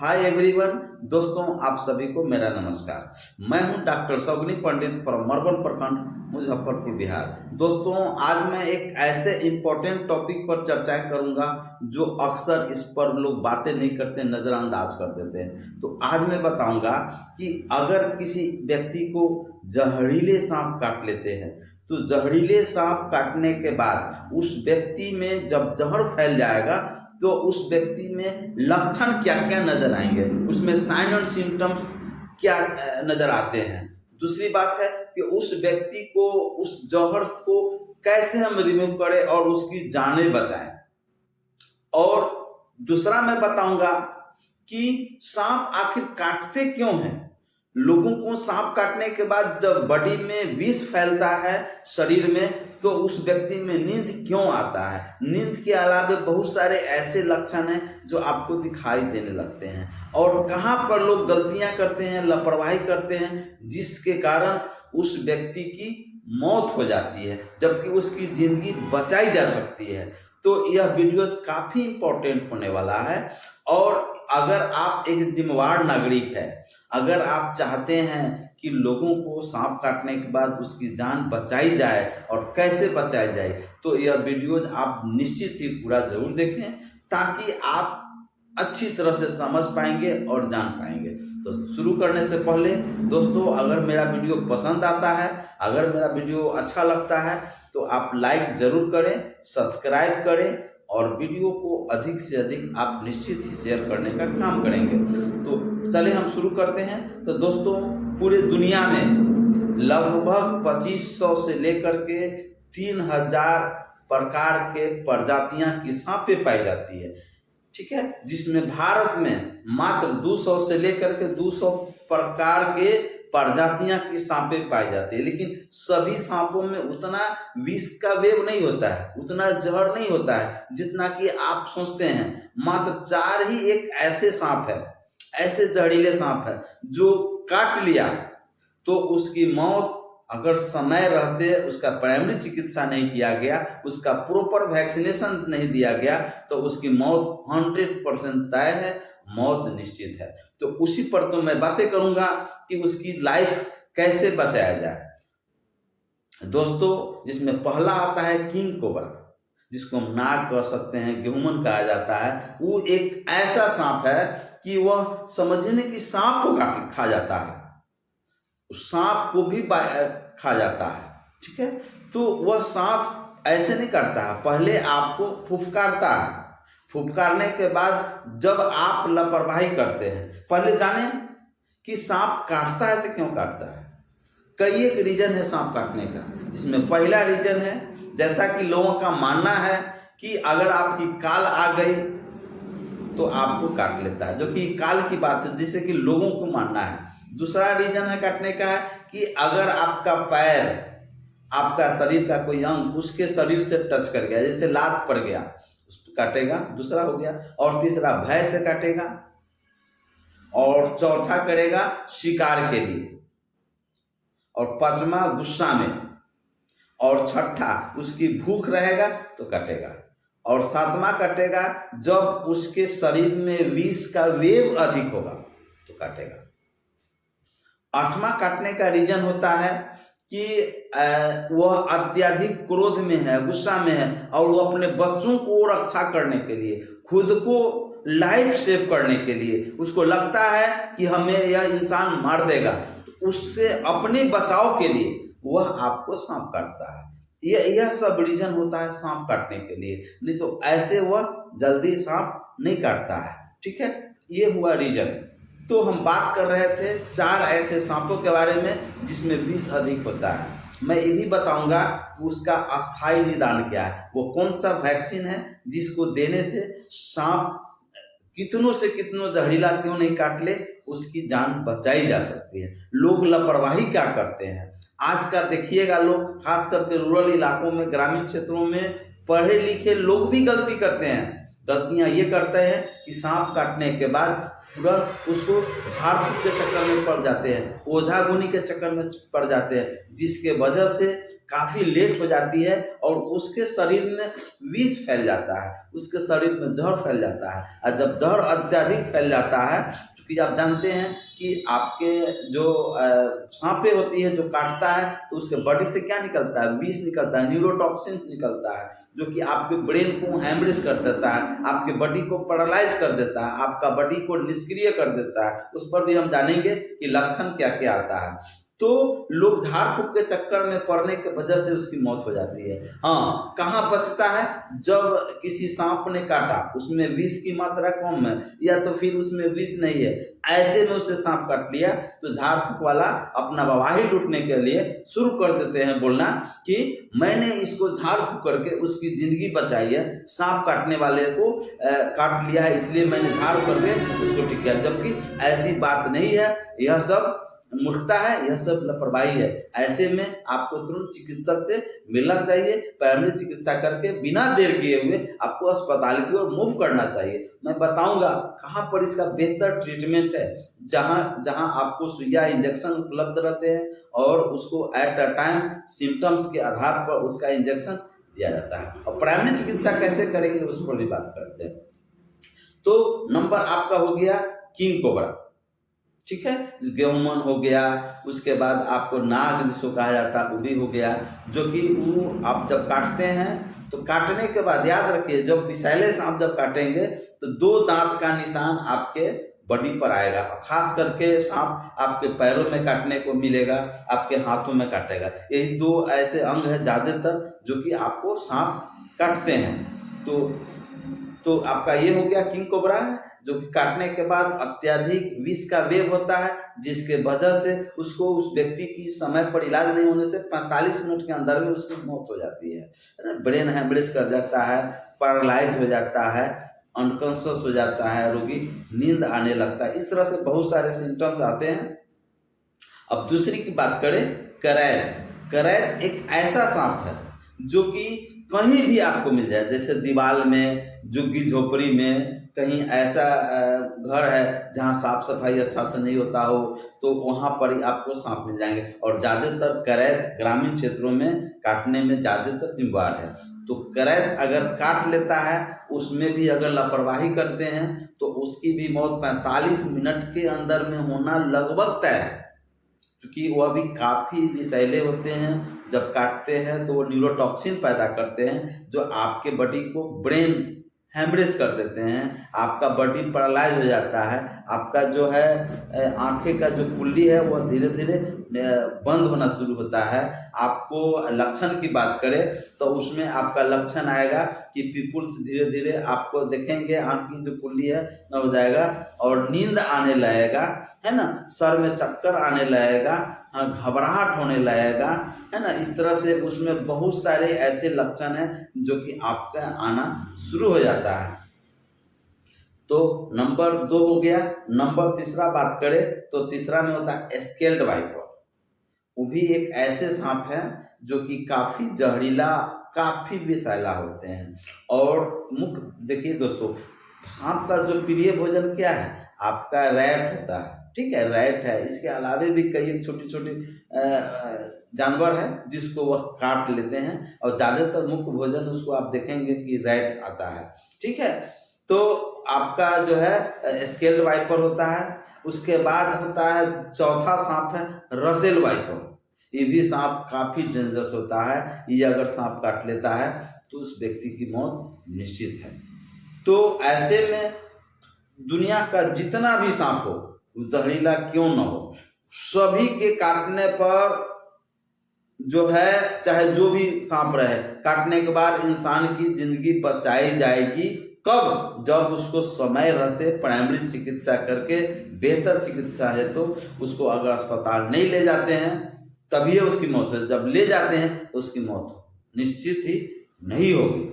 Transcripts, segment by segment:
Hi everyone, दोस्तों आप सभी को मेरा नमस्कार। मैं हूं डॉक्टर सौगनी पंडित फ्रॉम मरबन प्रखंड, मुजफ्फरपुर, बिहार। दोस्तों आज मैं एक ऐसे इम्पोर्टेंट टॉपिक पर चर्चा करूंगा जो अक्सर इस पर लोग बातें नहीं करते, नज़रअंदाज कर देते हैं। तो आज मैं बताऊंगा कि अगर किसी व्यक्ति को जहरीले सांप काट लेते हैं तो जहरीले सांप काटने के बाद उस व्यक्ति में जब जहर फैल जाएगा तो उस व्यक्ति में लक्षण क्या क्या नजर आएंगे, उसमें साइन और सिम्टम्स क्या नजर आते हैं। दूसरी बात है कि उस व्यक्ति को, उस जहर को कैसे हम रिमूव करें और उसकी जानें बचाएं। और दूसरा मैं बताऊंगा कि सांप आखिर काटते क्यों हैं। लोगों को सांप काटने के बाद जब बॉडी में विष फैलता है शरीर में तो उस व्यक्ति में नींद क्यों आता है। नींद के अलावा बहुत सारे ऐसे लक्षण हैं जो आपको दिखाई देने लगते हैं। और कहाँ पर लोग गलतियां करते हैं, लापरवाही करते हैं, जिसके कारण उस व्यक्ति की मौत हो जाती है जबकि उसकी जिंदगी बचाई जा सकती है। तो यह वीडियोस काफ़ी इम्पोर्टेंट होने वाला है। और अगर आप एक जिम्मेवार नागरिक है, अगर आप चाहते हैं कि लोगों को सांप काटने के बाद उसकी जान बचाई जाए और कैसे बचाई जाए, तो यह वीडियोज आप निश्चित ही पूरा जरूर देखें ताकि आप अच्छी तरह से समझ पाएंगे और जान पाएंगे। तो शुरू करने से पहले दोस्तों, अगर मेरा वीडियो पसंद आता है, अगर मेरा वीडियो अच्छा लगता है तो आप लाइक जरूर करें, सब्सक्राइब करें और वीडियो को अधिक से अधिक आप निश्चित ही शेयर करने का काम करेंगे। तो चलिए हम शुरू करते हैं। तो दोस्तों, पूरे दुनिया में लगभग 2500 से लेकर के 3000 प्रकार के प्रजातियां की सांपें पाई जाती है, ठीक है, जिसमें भारत में मात्र 200 से लेकर के 200 प्रकार के प्रजातियां की सांपें पाई जाती है। लेकिन सभी सांपों में उतना विष का वेव नहीं होता है, उतना जहर नहीं होता है जितना कि आप सोचते हैं। मात्र 4 ही एक ऐसे सांप है, ऐसे जहरीले सांप है जो काट लिया तो उसकी मौत, अगर समय रहते उसका प्राइमरी चिकित्सा नहीं किया गया, उसका प्रॉपर वैक्सीनेशन नहीं दिया गया तो उसकी मौत 100% तय है, मौत निश्चित है। तो उसी पर तो मैं बातें करूंगा कि उसकी लाइफ कैसे बचाया जाए। दोस्तों, जिसमें पहला आता है किंग कोबरा, जिसको हम नाग कह सकते हैं, गेहूमन कहा जाता है। वो एक ऐसा सांप है कि वह समझने की सांप को खा जाता है, सांप को भी खा जाता है, ठीक है। तो वह सांप ऐसे नहीं करता है, पहले आपको फुफकारता है। फुफकारने के बाद जब आप लापरवाही करते हैं, पहले जाने कि सांप काटता है तो क्यों काटता है। कई एक रीजन है सांप काटने का, जिसमें पहला रीजन है, जैसा कि लोगों का मानना है कि अगर आपकी काल आ गई तो आपको काट लेता है, जो कि काल की बात है, जिसे कि लोगों को मानना है। दूसरा रीजन है काटने का है कि अगर आपका पैर, आपका शरीर का कोई अंग उसके शरीर से टच कर गया, जैसे लात पड़ गया, उसको काटेगा, दूसरा हो गया। और तीसरा भय से काटेगा। और चौथा करेगा शिकार के लिए। और पांचवा गुस्सा में। और छठा उसकी भूख रहेगा तो काटेगा। और सातवां काटेगा जब उसके शरीर में विष का वेव अधिक होगा तो काटेगा। आठवां काटने का रीजन होता है कि वह अत्यधिक क्रोध में है, गुस्सा में है और वो अपने बच्चों को रक्षा करने के लिए, खुद को लाइफ सेव करने के लिए, उसको लगता है कि हमें यह इंसान मार देगा, तो उससे अपने बचाव के लिए वह आपको सांप काटता है। यह सब रीजन होता है सांप काटने के लिए, नहीं तो ऐसे वह जल्दी सांप नहीं काटता है, ठीक है। ये हुआ रीजन। तो हम बात कर रहे थे 4 ऐसे सांपों के बारे में जिसमें विष अधिक होता है। मैं ये भी बताऊंगा कि उसका अस्थायी निदान क्या है, वो कौन सा वैक्सीन है जिसको देने से सांप कितनों से कितनों जहरीला क्यों नहीं काट ले, उसकी जान बचाई जा सकती है। लोग लापरवाही क्या करते हैं आज का देखिएगा, लोग खास करके रूरल इलाकों में, ग्रामीण क्षेत्रों में पढ़े लिखे लोग भी गलती करते हैं। गलतियां ये करते हैं कि सांप काटने के बाद तुरंत उसको झाड़ फूक के चक्कर में पड़ जाते हैं, ओझा गुनी के चक्कर में पड़ जाते हैं, जिसके वजह से काफ़ी लेट हो जाती है और उसके शरीर में विष फैल जाता है, उसके शरीर में जहर फैल जाता है। और जब जहर अत्यधिक फैल जाता है, क्योंकि आप जानते हैं कि आपके जो सांपें होती है जो काटता है तो उसके बॉडी से क्या निकलता है, विष निकलता है, न्यूरोटॉक्सिन निकलता है, जो कि आपके ब्रेन को हैमरेज कर देता है, आपके बॉडी को पैरालाइज कर देता है, आपका बॉडी को निष्क्रिय कर देता है। उस पर भी हम जानेंगे कि लक्षण क्या क्या आता है। तो लोग झाड़ फूक के चक्कर में पड़ने की वजह से उसकी मौत हो जाती है। हाँ, कहाँ बचता है, जब किसी सांप ने काटा, उसमें विष की मात्रा कम है या तो फिर उसमें विष नहीं है, ऐसे में उसे सांप काट लिया तो झाड़ फूक वाला अपना ववाही लूटने के लिए शुरू कर देते हैं बोलना कि मैंने इसको झाड़ फूक करके उसकी जिंदगी बचाई है, सांप काटने वाले को काट लिया है इसलिए मैंने झाड़ करके उसको ठीक किया, जबकि ऐसी बात नहीं है। यह सब मूर्खता है, यह सब लापरवाही है। ऐसे में आपको तुरंत चिकित्सक से मिलना चाहिए, प्राइमरी चिकित्सा करके बिना देर किए हुए आपको अस्पताल की ओर मूव करना चाहिए। मैं बताऊंगा कहाँ पर इसका बेहतर ट्रीटमेंट है, जहाँ जहाँ आपको सुइया इंजेक्शन उपलब्ध रहते हैं और उसको एट अ टाइम सिम्टम्स के आधार पर उसका इंजेक्शन दिया जाता है। और प्राइमरी चिकित्सा कैसे करेंगे उस पर भी बात करते हैं। तो नंबर आपका हो गया किंग कोबरा, ठीक है, गेहूमन हो गया, उसके बाद आपको नाग जिसको कहा जाता है वो भी हो गया, जो कि वो आप जब काटते हैं तो काटने के बाद याद रखिए, जब विषैले सांप जब काटेंगे तो 2 दांत का निशान आपके बॉडी पर आएगा। खास करके सांप आपके पैरों में काटने को मिलेगा, आपके हाथों में काटेगा। यही 2 ऐसे अंग है ज्यादातर जो कि आपको सांप काटते हैं। तो आपका ये हो गया किंग कोबरा, जो कि काटने के बाद अत्यधिक विष का वेग होता है, जिसके वजह से उसको उस व्यक्ति की समय पर इलाज नहीं होने से 45 मिनट के अंदर में उसकी मौत हो जाती है। ब्रेन हैमरेज कर जाता है, पैरालाइज हो जाता है, अनकॉन्शियस हो जाता है, रोगी नींद आने लगता है। इस तरह से बहुत सारे सिम्टम्स आते हैं। अब दूसरी की बात करें, करैत। करैत एक ऐसा सांप है जो कि कहीं भी आपको मिल जाए, जैसे दीवार में, झुग्गी झोपड़ी में, कहीं ऐसा घर है जहाँ साफ सफाई अच्छा से नहीं होता हो तो वहाँ पर ही आपको सांप मिल जाएंगे। और ज़्यादातर करैत ग्रामीण क्षेत्रों में काटने में ज़्यादातर जिम्मेदार है। तो करैत अगर काट लेता है, उसमें भी अगर लापरवाही करते हैं तो उसकी भी मौत 45 मिनट के अंदर में होना लगभग तय है, क्योंकि वह भी काफ़ी विषैले होते हैं। जब काटते हैं तो वो न्यूरोटॉक्सिन पैदा करते हैं जो आपके बॉडी को ब्रेन हैमरेज कर देते हैं, आपका बॉडी पैरालाइज हो जाता है, आपका जो है आंखें का जो कुल्ली है वह धीरे धीरे बंद होना शुरू होता है। आपको लक्षण की बात करें तो उसमें आपका लक्षण आएगा कि पीपुल्स धीरे धीरे आपको देखेंगे, आंख की जो कुल्ली है न हो जाएगा और नींद आने लगेगा, है ना, सर में चक्कर आने लगेगा, घबराहट होने लगेगा, है ना। इस तरह से उसमें बहुत सारे ऐसे लक्षण हैं जो कि आपका आना शुरू हो जाता है। तो नंबर 2 हो गया। नंबर तीसरा बात करें तो तीसरा में होता है स्केल्ड वाइपर। वो भी एक ऐसे सांप है जो कि काफ़ी जहरीला, काफ़ी विषैला होते हैं। और मुख्य देखिए दोस्तों, सांप का जो प्रिय भोजन क्या है, आपका रैट होता है, ठीक है, रैट है। इसके अलावे भी कई छोटी छोटी जानवर हैं जिसको वह काट लेते हैं और ज़्यादातर मुख्य भोजन उसको आप देखेंगे कि रैट आता है, ठीक है। तो आपका जो है स्केल्ड वाइपर होता है। उसके बाद होता है चौथा सांप है रसेल वाइपर। ये भी सांप काफ़ी डेंजरस होता है। ये अगर सांप काट लेता है तो उस व्यक्ति की मौत निश्चित है। तो ऐसे में दुनिया का जितना भी सांप हो, जहरीला क्यों न हो, सभी के काटने पर जो है, चाहे जो भी सांप रहे, काटने के बाद इंसान की जिंदगी बचाई जाएगी। कब? जब उसको समय रहते प्राइमरी चिकित्सा करके, बेहतर चिकित्सा है तो उसको अगर अस्पताल नहीं ले जाते हैं तभी उसकी मौत है, जब ले जाते हैं तो उसकी मौत निश्चित ही नहीं होगी।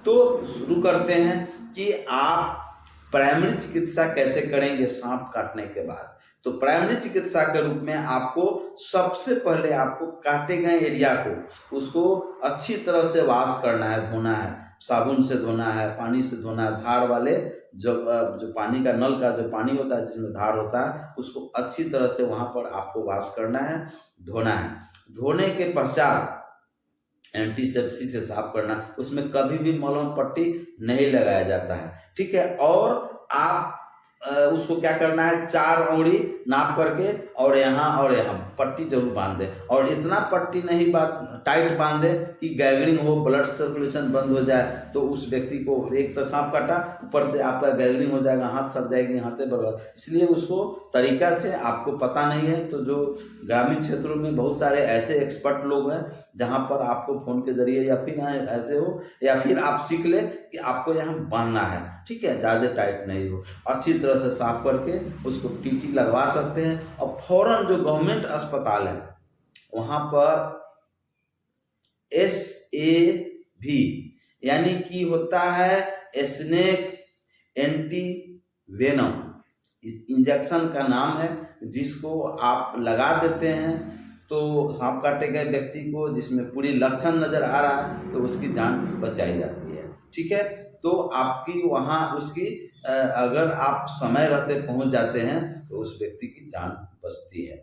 तो शुरू करते हैं कि आप प्राइमरी चिकित्सा कैसे करेंगे सांप काटने के बाद? तो प्राइमरी चिकित्सा के रूप में आपको सबसे पहले आपको काटे गए एरिया को उसको अच्छी तरह से वॉश करना है, धोना है, साबुन से धोना है, पानी से धोना है। धार वाले जो पानी का नल का जो पानी होता है जिसमें धार होता है उसको अच्छी तरह से वहाँ पर आपको वॉश करना है, धोना है। धोने के पश्चात एंटीसेप्टिक से साफ करना, उसमें कभी भी मलहम पट्टी नहीं लगाया जाता है, ठीक है। और आप उसको क्या करना है, 4 अंगुली नाप करके और यहाँ पट्टी जरूर बांध दें। और इतना पट्टी नहीं टाइट बांधे कि गैगरिंग हो, ब्लड सर्कुलेशन बंद हो जाए, तो उस व्यक्ति को एक तो सांप काटा, ऊपर से आपका गैगरिंग हो जाएगा, हाथ सड़ जाएगी, हाथे बर्बाद। इसलिए उसको तरीका से आपको पता नहीं है तो जो ग्रामीण क्षेत्रों में बहुत सारे ऐसे एक्सपर्ट लोग हैं जहाँ पर आपको फोन के जरिए या फिर ऐसे हो या फिर आप सीख ले कि आपको यहाँ बांधना है, ठीक है, ज़्यादा टाइट नहीं हो। अच्छी तरह से साफ करके उसको टीटी लगवा सकते हैं। और फौरन जो गवर्नमेंट अस्पताल है वहाँ पर SAV यानी कि होता है स्नेक एंटी वेनम इंजेक्शन का नाम है, जिसको आप लगा देते हैं तो सांप काटे गए व्यक्ति को जिसमें पूरी लक्षण नजर आ रहा है तो उसकी जान बचाई जाती है, ठीक है। तो आपकी वहाँ उसकी अगर आप समय रहते पहुँच जाते हैं तो उस व्यक्ति की जान बचती है।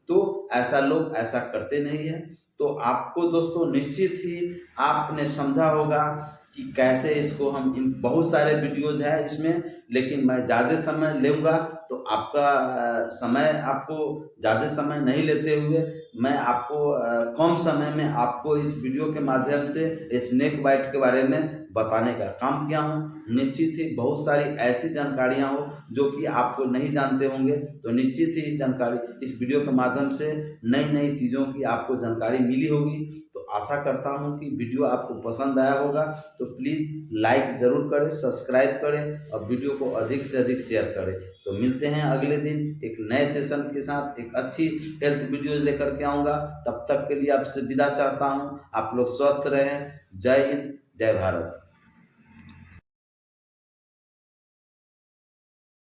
तो ऐसा लोग ऐसा करते नहीं है। तो आपको दोस्तों निश्चित ही आपने समझा होगा कि कैसे इसको हम बहुत सारे वीडियोज है इसमें, लेकिन मैं ज़्यादा समय लूँगा तो आपका समय आपको ज़्यादा समय नहीं लेते हुए मैं आपको कम समय में आपको इस वीडियो के माध्यम से स्नेक बाइट के बारे में बताने का काम किया हूँ। निश्चित ही बहुत सारी ऐसी जानकारियाँ हो जो कि आपको नहीं जानते होंगे, तो निश्चित ही इस वीडियो के माध्यम से नई नई चीज़ों की आपको जानकारी मिली होगी। तो आशा करता हूँ कि वीडियो आपको पसंद आया होगा, तो प्लीज़ लाइक ज़रूर करें, सब्सक्राइब करें और वीडियो को अधिक से अधिक शेयर करें। तो मिलते हैं अगले दिन एक नए सेशन के साथ, एक अच्छी हेल्थ वीडियो लेकर के आऊँगा। तब तक के लिए आपसे विदा चाहता हूँ। आप लोग स्वस्थ रहें। जय हिंद, जय भारत।